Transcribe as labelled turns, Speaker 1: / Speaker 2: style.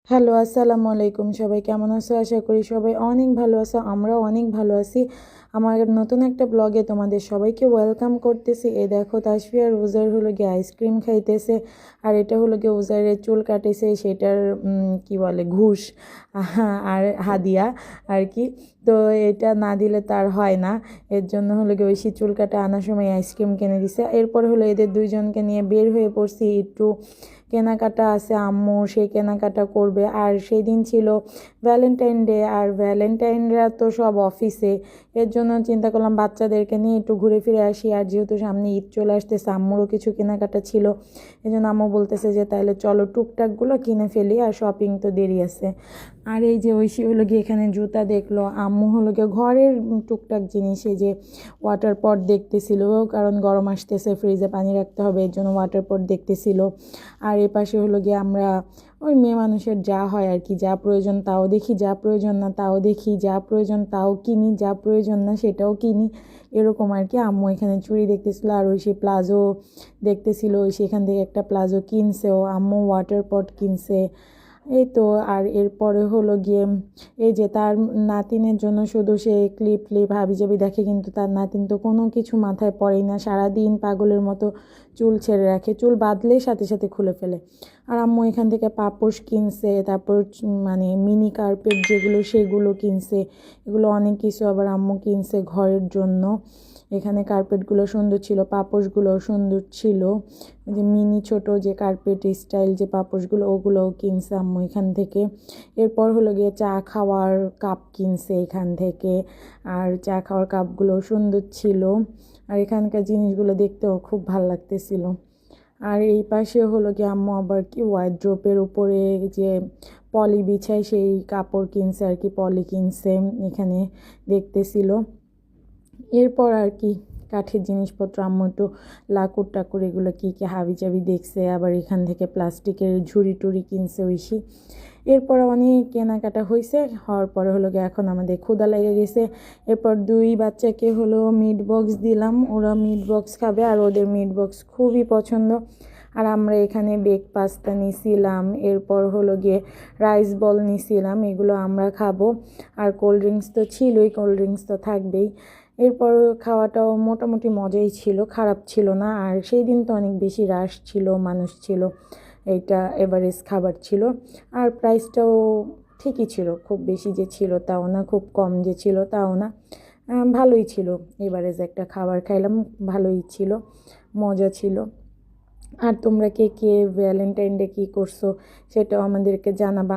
Speaker 1: Hello, আসসালামু আলাইকুম। সবাই কেমন আছো? আশা করি সবাই অনেক ভালো আছো। আমরাও অনেক ভালো আছি। আমার নতুন একটা ব্লগে তোমাদের সবাইকে ওয়েলকাম করতেছি। এই দেখো, তাসফিয়া আর উজাইর হলো গিয়ে আইসক্রিম খাইতেছে। আর এটা হলো গিয়ে উজাইরের চুল কাটেছে, সেটার কি বলে ঘুষ আর হাদিয়া আর কি। তো এটা না দিলে তার হয় না, এর জন্য হলো গিয়ে ঐশী চুল কাটা আনার সময় আইসক্রিম কিনে দিছে। এরপর হলো এদের দুইজনকে নিয়ে বের হয়ে পড়ছি। একটু কেনাকাটা আছে, আম্মু সেই কেনাকাটা করবে। আর সেই দিন ছিল ভ্যালেন্টাইন ডে, আর ভ্যালেন্টাইনরা তো সব অফিসে। এর জন্য চিন্তা করলাম বাচ্চাদেরকে নিয়ে একটু ঘুরে ফিরে আসি। আর যেহেতু সামনে ঈদ চলে আসতেছে, আম্মুরও কিছু কেনাকাটা ছিল। এই জন্য আম্মু বলতেছে যে তাহলে চলো টুকটাকগুলো কিনে ফেলি, আর শপিং তো দেরি আছে। আর এই যে ঐশী হলো গিয়ে এখানে জুতা দেখলো, আম্মু হলো গিয়ে ঘরের টুকটাক জিনিস, এই যে ওয়াটার পট দেখতেছিল, কারণ গরম আসতেছে, ফ্রিজে পানি রাখতে হবে, এর জন্য ওয়াটার পট দেখতেছিল। আর এ পাশে হলো গিয়ে আমরা ওই মেয়ে মানুষের যা হয় আর কি, যা প্রয়োজন তাও দেখি, যা প্রয়োজন না তাও দেখি, যা প্রয়োজন তাও কিনি, যা প্রয়োজন না সেটাও কিনি, এরকম আর কি। আম্মু এখানে চুড়ি দেখতেছিল, আর ওই সে প্লাজো দেখতেছিল, ওই সেখান থেকে একটা প্লাজো কিনছেও। আম্মু ওয়াটার পট কিনছে, এই তো। আর এরপরে হলো গিয়ে এই যে তার নাতিনের জন্য শুধু সে ক্লিপ ক্লিপ হাবিজাবি দেখে, কিন্তু তার নাতিন তো কোনো কিছু মাথায় পড়েই না, সারাদিন পাগলের মতো চুল ছেড়ে রাখে, চুল বাঁধলেই সাথে সাথে খুলে ফেলে। আর আম্মু এখান থেকে পাপোশ কিনছে, তারপর মানে মিনি কার্পেট যেগুলো সেগুলো কিনছে, এগুলো অনেক কিছু আবার আম্মু কিনছে ঘরের জন্য। এখানে কার্পেটগুলো সুন্দর ছিল, পাপোশগুলো সুন্দর ছিল, যে মিনি ছোট যে কার্পেট স্টাইল যে পাপোশগুলো, ওগুলোও কিনছে আম্মু এখান থেকে। এরপর হলো গিয়ে চা খাওয়ার কাপ কিনছে এখান থেকে, আর চা খাওয়ার কাপগুলো সুন্দর ছিল। আর এখানকার জিনিসগুলো দেখতেও খুব ভালো লাগতেছিল। আর এই পাশে হলো কি আম্মু আবার কি ওয়ার্ড্রোপের উপরে যে পলি বিছায় সেই কাপড় কিনছে আর কি, পলি কিনছে এখানে দেখতেছিল। এরপর আর কি কাঠের জিনিসপত্র, আম্মু একটু লাকুর টাকুর এগুলো কী কী হাবিজাবি দেখছে। আবার এখান থেকে প্লাস্টিকের ঝুড়ি টুড়ি কিনছে ঐশী। এরপর অনেক কেনাকাটা হয়েছে, হওয়ার পরে হলো গিয়ে এখন আমাদের ক্ষুধা লেগে গেছে। এরপর দুই বাচ্চাকে হলো মিট বক্স দিলাম, ওরা মিট বক্স খাবে, আর ওদের মিট বক্স খুবই পছন্দ। আর আমরা এখানে বেক পাস্তা নিছিলাম, এরপর হলো গিয়ে রাইস বল নিছিলাম, এগুলো আমরা খাবো। আর কোল্ড ড্রিঙ্কস তো ছিলই, কোল্ড ড্রিঙ্কস তো থাকবেই। এরপর খাওয়াটাও মোটামুটি মজাই ছিল, খারাপ ছিল না। আর সেই দিন তো অনেক বেশি রাশ ছিল, মানুষ ছিল, এইটা এভারেজ খাবার ছিল। আর প্রাইসটাও ঠিকই ছিল, খুব বেশি যে ছিল তাও না, খুব কম যে ছিল তাও না, ভালোই ছিল। এভারেজ একটা খাবার খাইলাম, ভালোই ছিল, মজা ছিল। আর তোমরা কে কে ভ্যালেন্টাইন ডে কী করছো সেটাও আমাদেরকে জানাবা।